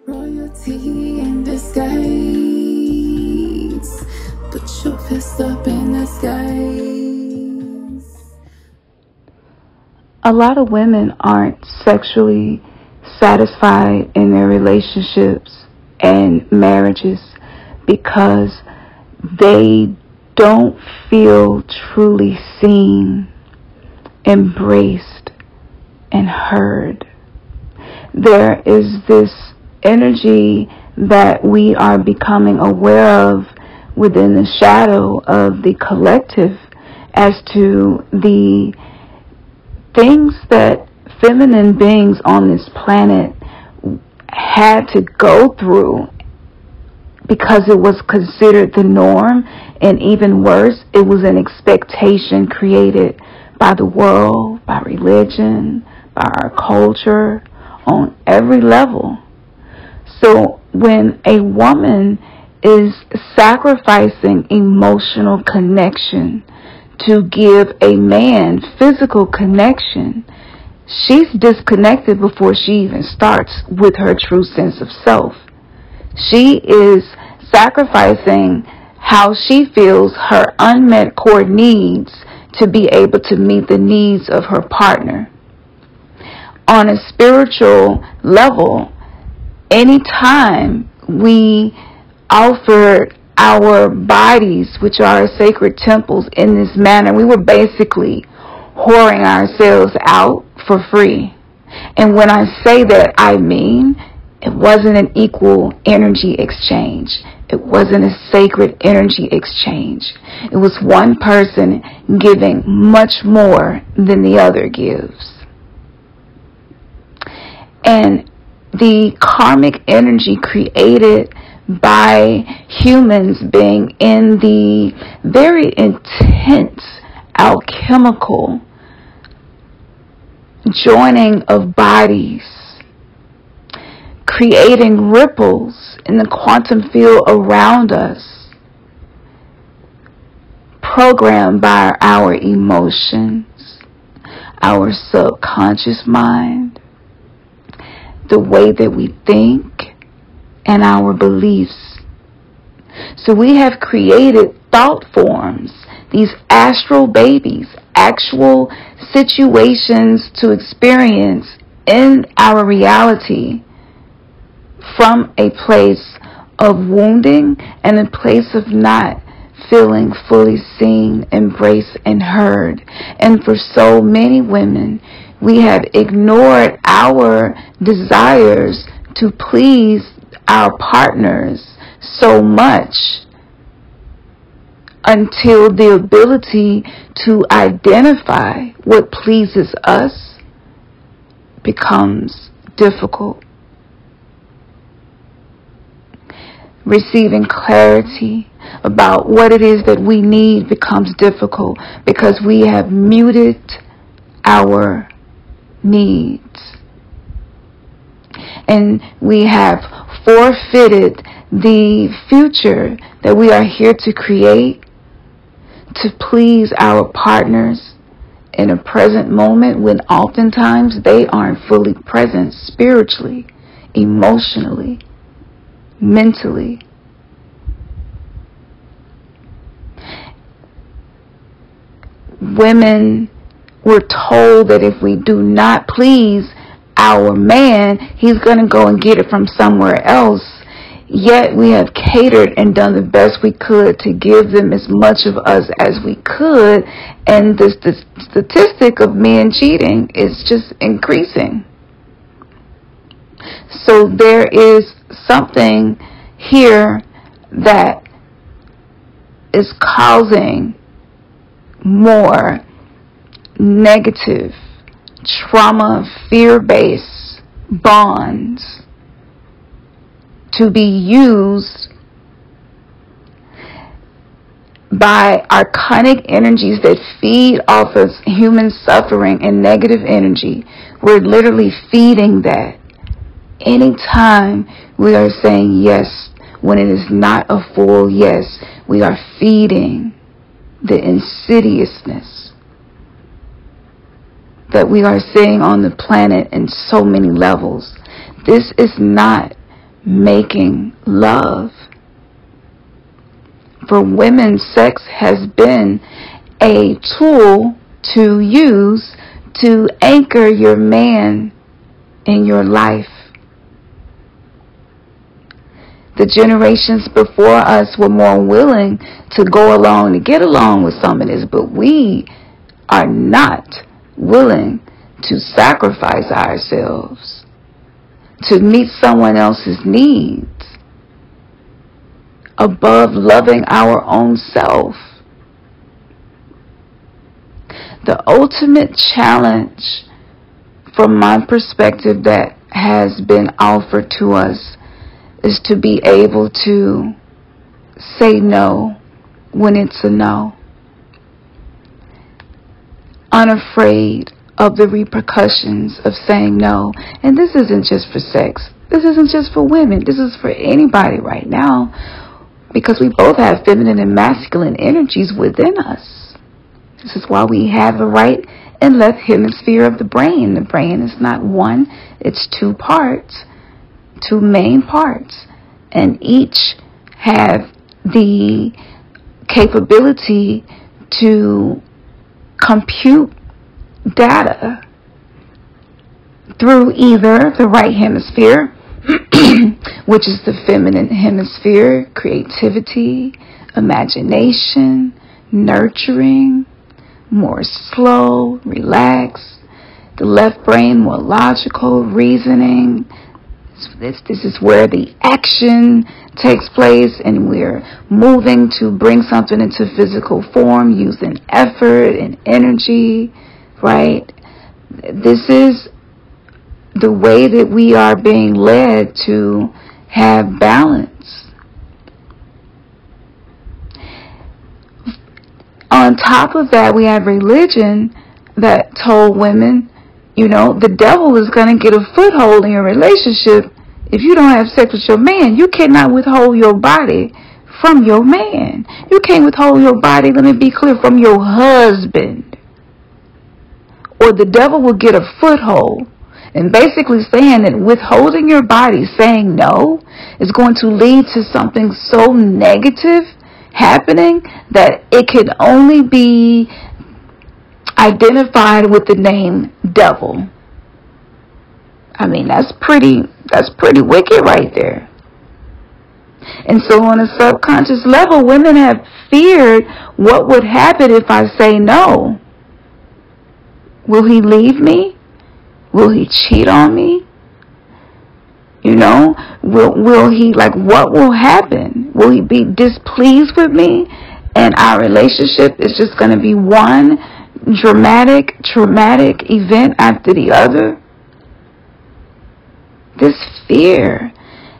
Royalty in disguise. Put your fist up in the skies. A lot of women aren't sexually satisfied in their relationships and marriages because they don't feel truly seen, embraced, and heard. There is this energy that we are becoming aware of within the shadow of the collective as to the things that feminine beings on this planet had to go through because it was considered the norm, and even worse, it was an expectation created by the world, by religion, by our culture, on every level. So when a woman is sacrificing emotional connection to give a man physical connection, she's disconnected before she even starts with her true sense of self. She is sacrificing how she feels her unmet core needs to be able to meet the needs of her partner. On a spiritual level, anytime we offered our bodies, which are sacred temples, in this manner, we were basically whoring ourselves out for free. And when I say that, I mean it wasn't an equal energy exchange. It wasn't a sacred energy exchange. It was one person giving much more than the other gives. And the karmic energy created by humans being in the very intense alchemical joining of bodies, creating ripples in the quantum field around us, programmed by our emotions, our subconscious mind, the way that we think, and our beliefs. So we have created thought forms, these astral babies, actual situations to experience in our reality from a place of wounding and a place of not feeling fully seen, embraced, and heard. And for so many women, we have ignored our desires to please our partners so much until the ability to identify what pleases us becomes difficult. Receiving clarity about what it is that we need becomes difficult because we have muted our needs. And we have forfeited the future that we are here to create to please our partners in a present moment when oftentimes they aren't fully present spiritually, emotionally, mentally. Women were told that if we do not please our man, he's going to go and get it from somewhere else. Yet we have catered and done the best we could to give them as much of us as we could, and the statistic of men cheating is just increasing. So there is something here that is causing more negative, trauma, fear-based bonds to be used by archonic energies that feed off of human suffering and negative energy. We're literally feeding that. Anytime we are saying yes when it is not a full yes, we are feeding the insidiousness that we are seeing on the planet in so many levels. This is not making love. For women, sex has been a tool to use to anchor your man in your life. The generations before us were more willing to go along to get along with some of this, but we are not willing to sacrifice ourselves to meet someone else's needs above loving our own self. The ultimate challenge, from my perspective, that has been offered to us is to be able to say no when it's a no. Unafraid of the repercussions of saying no. And this isn't just for sex. This isn't just for women. This is for anybody right now, because we both have feminine and masculine energies within us. This is why we have the right and left hemisphere of the brain. The brain is not one, it's two parts, two main parts, and each have the capability to compute data through either the right hemisphere, which is the feminine hemisphere, creativity, imagination, nurturing, more slow, relaxed. The left brain, more logical, reasoning. This is where the action takes place, and we're moving to bring something into physical form using effort and energy, right? This is the way that we are being led to have balance. On top of that, we have religion that told women, the devil is going to get a foothold in your relationship if you don't have sex with your man. You cannot withhold your body from your man. You can't withhold your body, let me be clear, from your husband. Or the devil will get a foothold. And basically saying that withholding your body, saying no, is going to lead to something so negative happening that it can only be identified with the name devil. I mean, that's pretty wicked right there. And so on a subconscious level, women have feared what would happen if I say no. Will he leave me? Will he cheat on me? Will he, what will happen? Will he be displeased with me? And our relationship is just going to be one dramatic, traumatic event after the other? This fear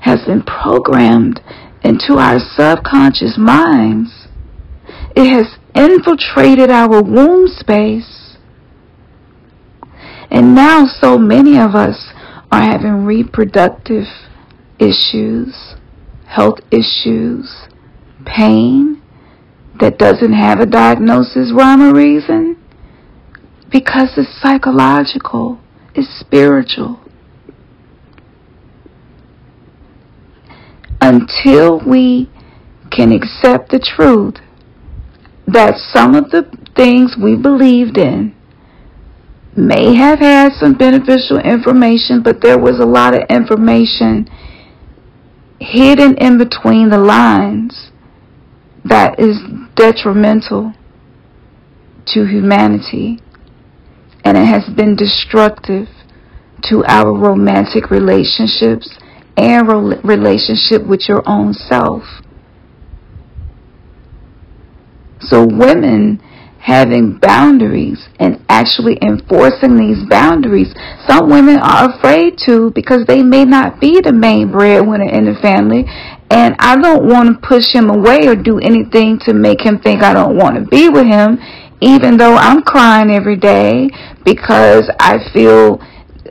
has been programmed into our subconscious minds. It has infiltrated our womb space. And now so many of us are having reproductive issues, health issues, pain that doesn't have a diagnosis, rhyme, or reason, because it's psychological, it's spiritual. Until we can accept the truth that some of the things we believed in may have had some beneficial information, but there was a lot of information hidden in between the lines that is detrimental to humanity, and it has been destructive to our romantic relationships and relationship with your own self. So women having boundaries and actually enforcing these boundaries, some women are afraid to, because they may not be the main breadwinner in the family, and I don't want to push him away or do anything to make him think I don't want to be with him, even though I'm crying every day because I feel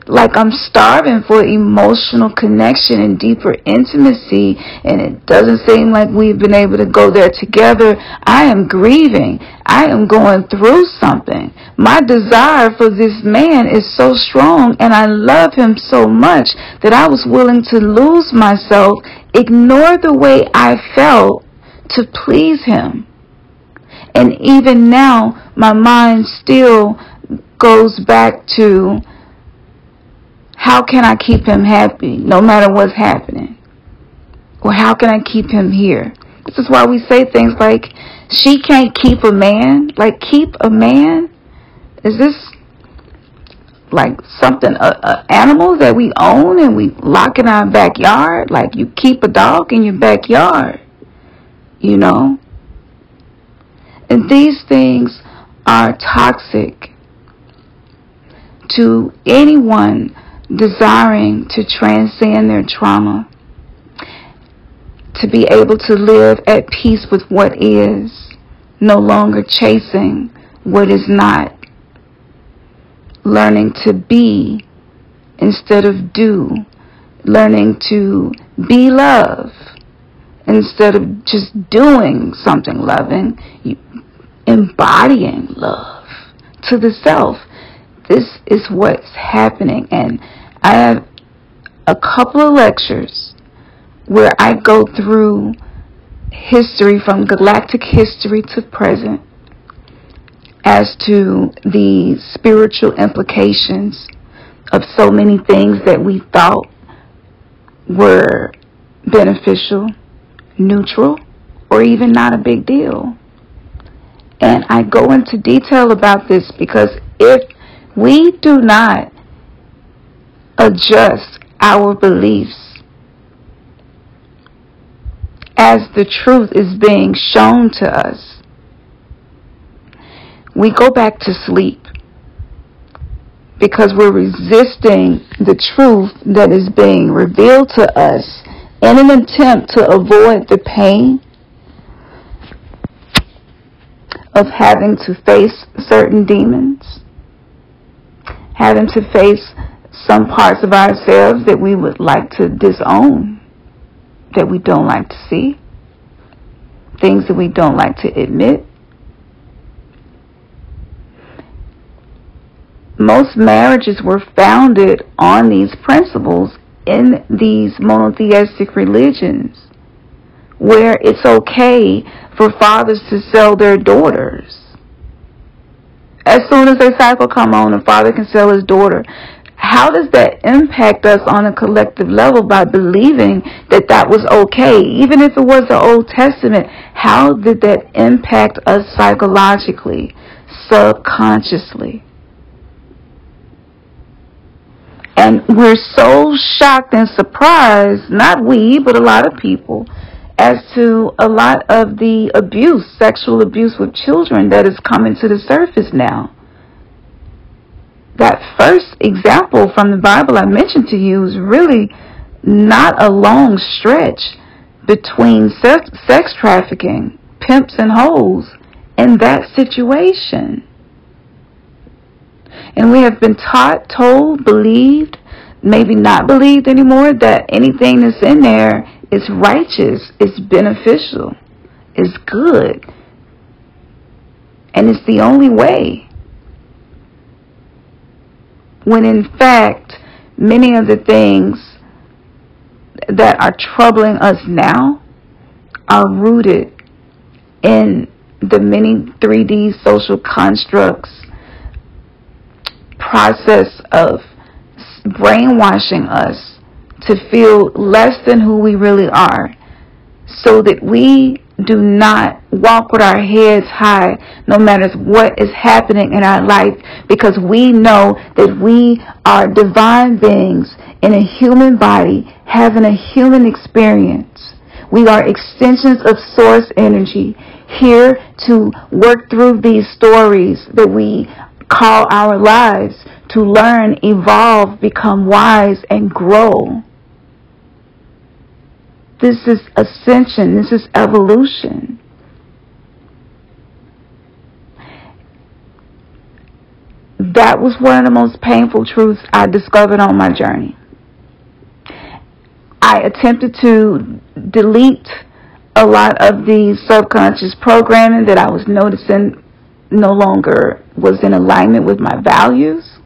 like I'm starving for emotional connection and deeper intimacy, and it doesn't seem like we've been able to go there together. I am grieving. I am going through something. My desire for this man is so strong, and I love him so much that I was willing to lose myself, ignore the way I felt to please him. And even now, my mind still goes back to, how can I keep him happy no matter what's happening? Or how can I keep him here? This is why we say things like, she can't keep a man. Like, keep a man? Is this like something, a animal that we own and we lock in our backyard? Like, you keep a dog in your backyard, you know? And these things are toxic to anyone desiring to transcend their trauma, to be able to live at peace with what is, no longer chasing what is not, learning to be instead of do, learning to be love instead of just doing something loving, embodying love to the self. This is what's happening, and I have a couple of lectures where I go through history, from galactic history to present, as to the spiritual implications of so many things that we thought were beneficial, neutral, or even not a big deal. And I go into detail about this because if we do not adjust our beliefs as the truth is being shown to us, we go back to sleep because we're resisting the truth that is being revealed to us in an attempt to avoid the pain of having to face certain demons, having to face some parts of ourselves that we would like to disown, that we don't like to see, things that we don't like to admit. Most marriages were founded on these principles in these monotheistic religions, where it's okay for fathers to sell their daughters. As soon as a cycle come on, a father can sell his daughter. How does that impact us on a collective level by believing that that was okay? Even if it was the Old Testament, how did that impact us psychologically, subconsciously? And we're so shocked and surprised, not we, but a lot of people, as to a lot of the abuse, sexual abuse with children that is coming to the surface now. That first example from the Bible I mentioned to you is really not a long stretch between sex trafficking, pimps and hoes, in that situation. And we have been taught, told, believed, maybe not believed anymore, that anything that's in there is righteous, is beneficial, is good, and it's the only way. When in fact, many of the things that are troubling us now are rooted in the many 3D social constructs process of brainwashing us to feel less than who we really are, so that we do not walk with our heads high no matter what is happening in our life, because we know that we are divine beings in a human body having a human experience. We are extensions of source energy, here to work through these stories that we call our lives, to learn, evolve, become wise, and grow. This is ascension. This is evolution. that was one of the most painful truths I discovered on my journey. I attempted to delete a lot of the subconscious programming that I was noticing no longer was in alignment with my values.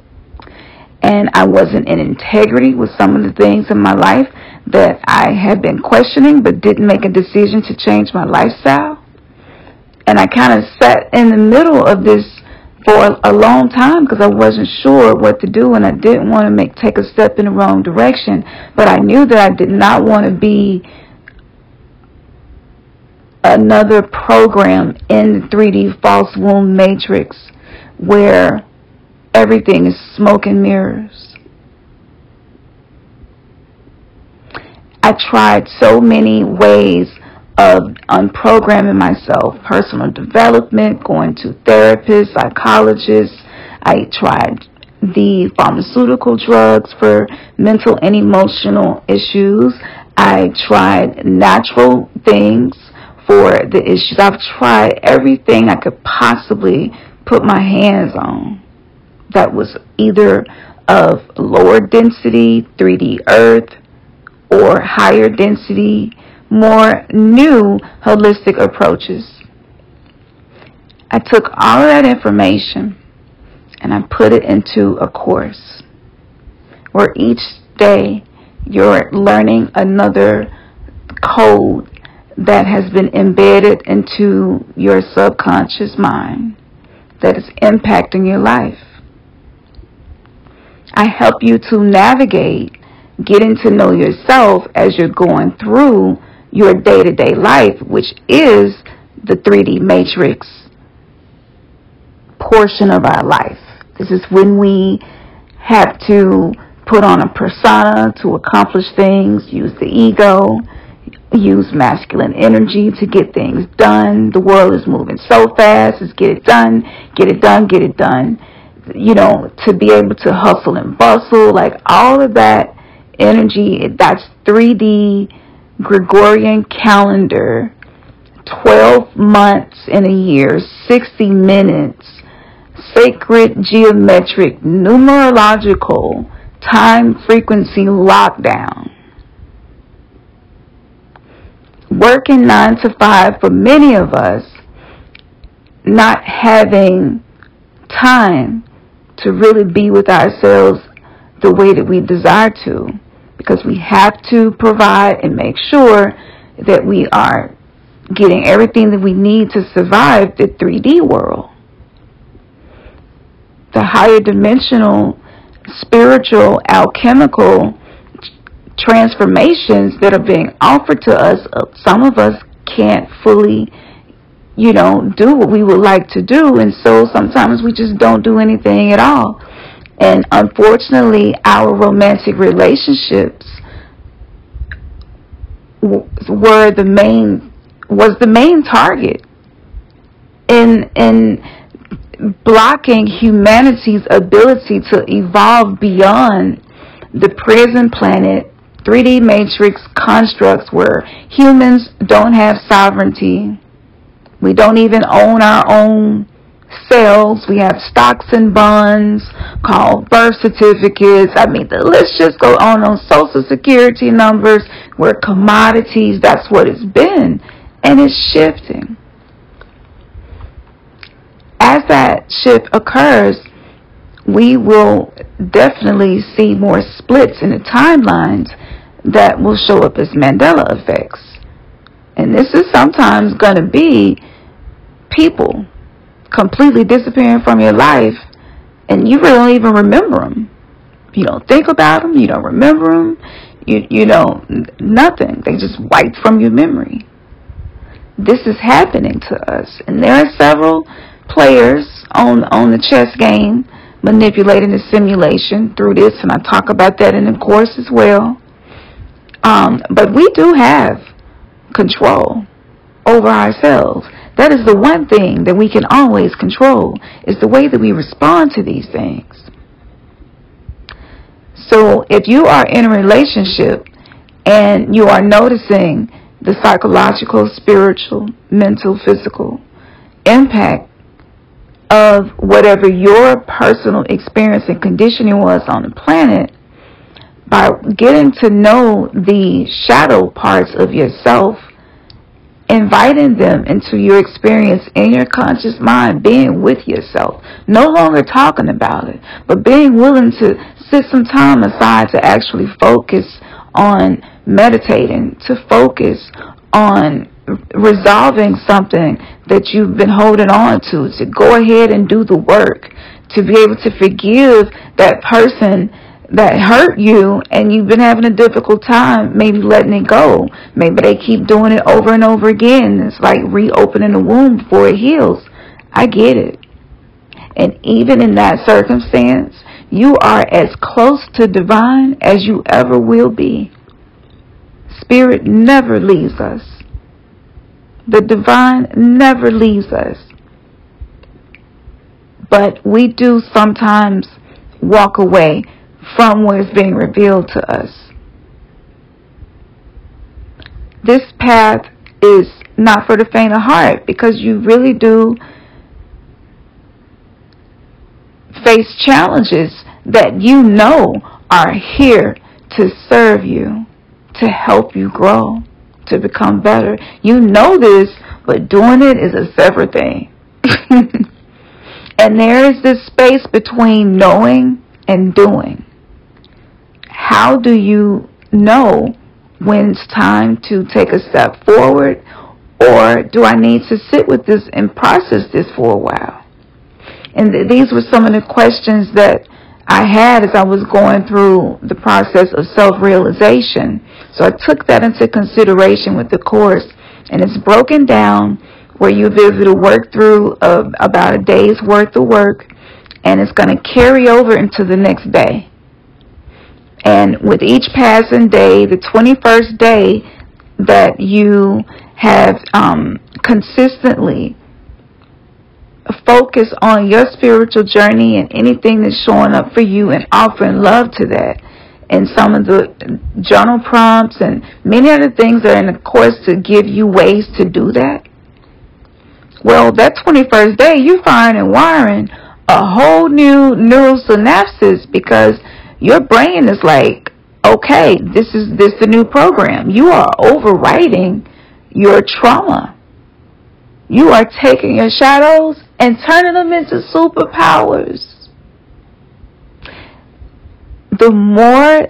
And I wasn't in integrity with some of the things in my life that I had been questioning, but didn't make a decision to change my lifestyle. And I kind of sat in the middle of this for a long time because I wasn't sure what to do, and I didn't want to take a step in the wrong direction. But I knew that I did not want to be another program in the 3D false womb matrix where everything is smoke and mirrors. I tried so many ways of unprogramming myself. Personal development, going to therapists, psychologists. I tried the pharmaceutical drugs for mental and emotional issues. I tried natural things for the issues. I've tried everything I could possibly put my hands on that was either of lower density, 3D earth, or higher density, more new holistic approaches. I took all of that information and I put it into a course where each day you're learning another code that has been embedded into your subconscious mind that is impacting your life. I help you to navigate, getting to know yourself as you're going through your day-to-day life, which is the 3D matrix portion of our life. This is when we have to put on a persona to accomplish things, use the ego, use masculine energy to get things done. The world is moving so fast. It's get it done, get it done, get it done. You know, to be able to hustle and bustle, like all of that energy, that's 3D Gregorian calendar, 12 months in a year, 60 minutes, sacred geometric, numerological, time frequency lockdown. Working 9 to 5 for many of us, not having time to really be with ourselves the way that we desire to, because we have to provide and make sure that we are getting everything that we need to survive the 3D world. The higher dimensional, spiritual, alchemical transformations that are being offered to us, some of us can't fully, do what we would like to do, and so sometimes we just don't do anything at all. And unfortunately, our romantic relationships was the main target in blocking humanity's ability to evolve beyond the prison planet 3D matrix constructs where humans don't have sovereignty. We don't even own our own cells. We have stocks and bonds called birth certificates. I mean, the list just goes on social security numbers. We're commodities. That's what it's been. And it's shifting. As that shift occurs, we will definitely see more splits in the timelines that will show up as Mandela effects. And this is sometimes going to be people completely disappearing from your life, and you really don't even remember them. You don't think about them. You don't remember them. You know, nothing. They just wiped from your memory. This is happening to us, and there are several players on the chess game manipulating the simulation through this, and I talk about that in the course as well. But we do have control over ourselves. That is the one thing that we can always control, is the way that we respond to these things. So if you are in a relationship and you are noticing the psychological, spiritual, mental, physical impact of whatever your personal experience and conditioning was on the planet, by getting to know the shadow parts of yourself, inviting them into your experience in your conscious mind, being with yourself, no longer talking about it, but being willing to set some time aside to actually focus on meditating, to focus on resolving something that you've been holding on to go ahead and do the work, to be able to forgive that person that hurt you and you've been having a difficult time maybe letting it go. Maybe they keep doing it over and over again. It's like reopening a wound before it heals. I get it. And even in that circumstance, you are as close to divine as you ever will be. Spirit never leaves us. The divine never leaves us. But we do sometimes walk away from what is being revealed to us. This path is not for the faint of heart, because you really do face challenges that you know are here to serve you, to help you grow, to become better. You know this, but doing it is a separate thing. And there is this space between knowing and doing. How do you know when it's time to take a step forward, or do I need to sit with this and process this for a while? And these were some of the questions that I had as I was going through the process of self-realization. So I took that into consideration with the course, and it's broken down where you'll be able to work through about a day's worth of work, and it's going to carry over into the next day. And with each passing day, the 21st day that you have consistently focus on your spiritual journey and anything that's showing up for you, and offering love to that, and some of the journal prompts and many other things that are in the course to give you ways to do that. Well, that 21st day, you're firing and wiring a whole new neural synapses, because your brain is like, okay, this the new program. You are overriding your trauma. You are taking your shadows and turning them into superpowers. The more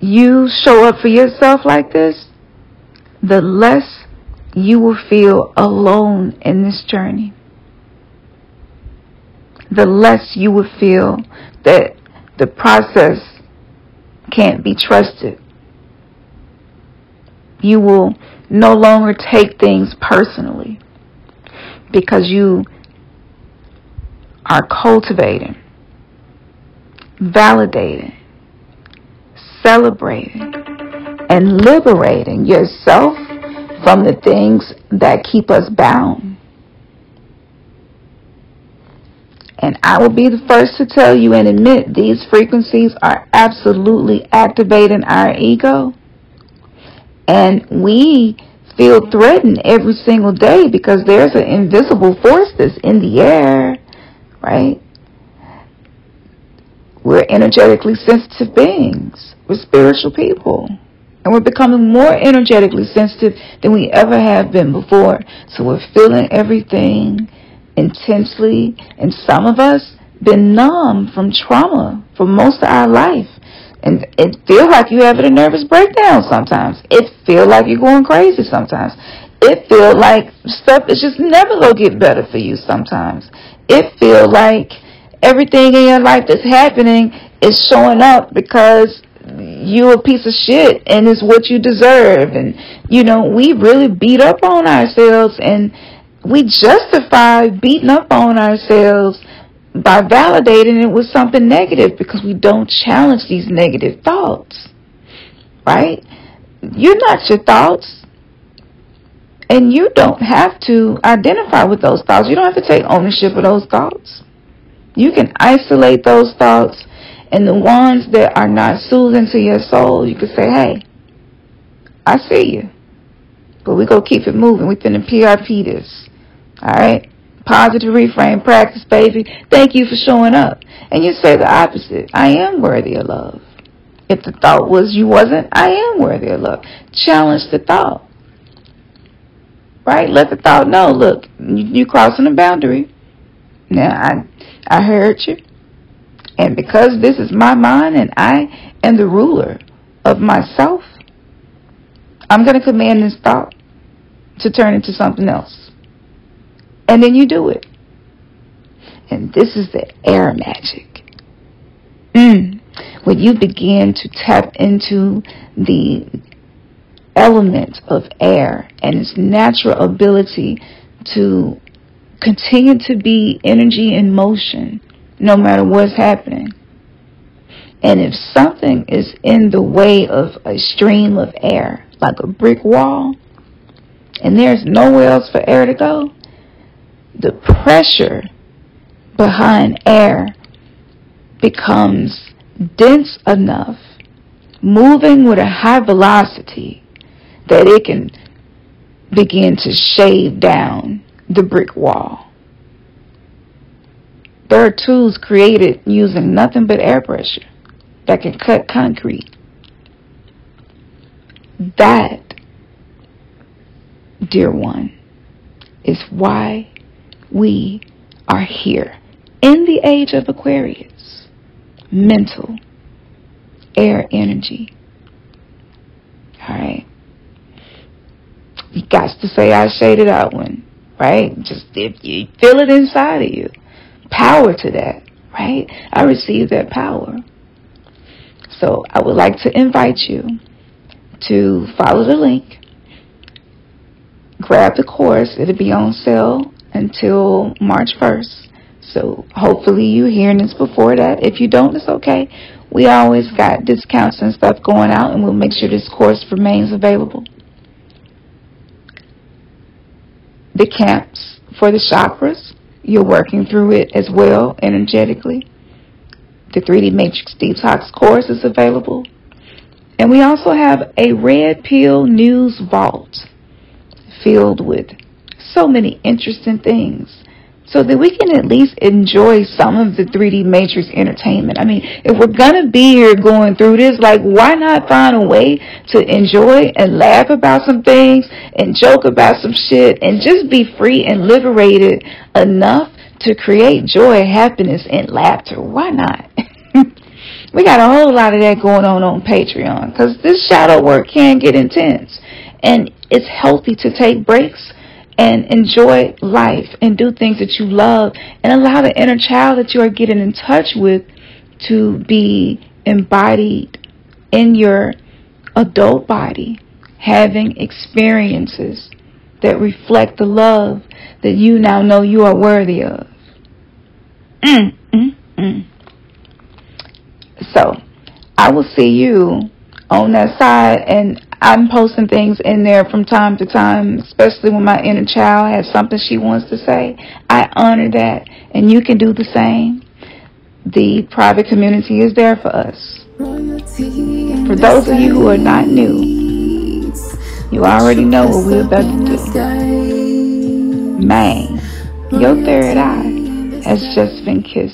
you show up for yourself like this, the less you will feel alone in this journey. The less you will feel that the process can't be trusted. You will no longer take things personally, because you are cultivating, validating, celebrating, and liberating yourself from the things that keep us bound. And I will be the first to tell you and admit these frequencies are absolutely activating our ego. And we feel threatened every single day, because there's an invisible force that's in the air, right? We're energetically sensitive beings. We're spiritual people. And we're becoming more energetically sensitive than we ever have been before. So we're feeling everything intensely. And some of us been numb from trauma for most of our life. And it feels like you're having a nervous breakdown sometimes. It feels like you're going crazy sometimes. It feels like stuff is just never going to get better for you sometimes. It feels like everything in your life that's happening is showing up because you're a piece of shit and it's what you deserve. And, you know, we really beat up on ourselves, and we justify beating up on ourselves by validating it with something negative, because we don't challenge these negative thoughts, right? You're not your thoughts, and you don't have to identify with those thoughts. You don't have to take ownership of those thoughts. You can isolate those thoughts, and the ones that are not soothing to your soul, you can say, hey, I see you, but we're going to keep it moving. We're going to PRP this, all right? Positive reframe practice, baby. Thank you for showing up. And you say the opposite. I am worthy of love. If the thought was you wasn't, I am worthy of love. Challenge the thought. Right? Let the thought know, look, you crossing a boundary. Now, I heard you. And because this is my mind and I am the ruler of myself, I'm going to command this thought to turn into something else. And then you do it. And this is the air magic. When you begin to tap into the element of air and its natural ability to continue to be energy in motion no matter what's happening. And if something is in the way of a stream of air, like a brick wall, and there's nowhere else for air to go, the pressure behind air becomes dense enough, moving with a high velocity, that it can begin to shave down the brick wall. There are tools created using nothing but air pressure that can cut concrete. That, dear one, is why we are here in the age of Aquarius. Mental, air energy. Alright. You got to say I shaded out one, right? Just if you feel it inside of you. Power to that, right? I received that power. So I would like to invite you to follow the link. Grab the course. It'll be on sale until March 1st. So hopefully you're hearing this before that. If you don't, it's okay. We always got discounts and stuff going out, and we'll make sure this course remains available. The camps for the chakras, you're working through it as well energetically. The 3D Matrix Detox course is available. And we also have a Red Pill News Vault filled with so many interesting things, so that we can at least enjoy some of the 3D Matrix entertainment. I mean, if we're going to be here going through this, like, why not find a way to enjoy and laugh about some things and joke about some shit and just be free and liberated enough to create joy, happiness, and laughter? Why not? We got a whole lot of that going on Patreon, because this shadow work can get intense. And it's healthy to take breaks and enjoy life and do things that you love, and allow the inner child that you are getting in touch with to be embodied in your adult body, having experiences that reflect the love that you now know you are worthy of. So I will see you on that side, and I'm posting things in there from time to time, especially when my inner child has something she wants to say. I honor that, and you can do the same. The private community is there for us. For those of you who are not new, you already know what we're about to do. Man, your third eye has just been kissed.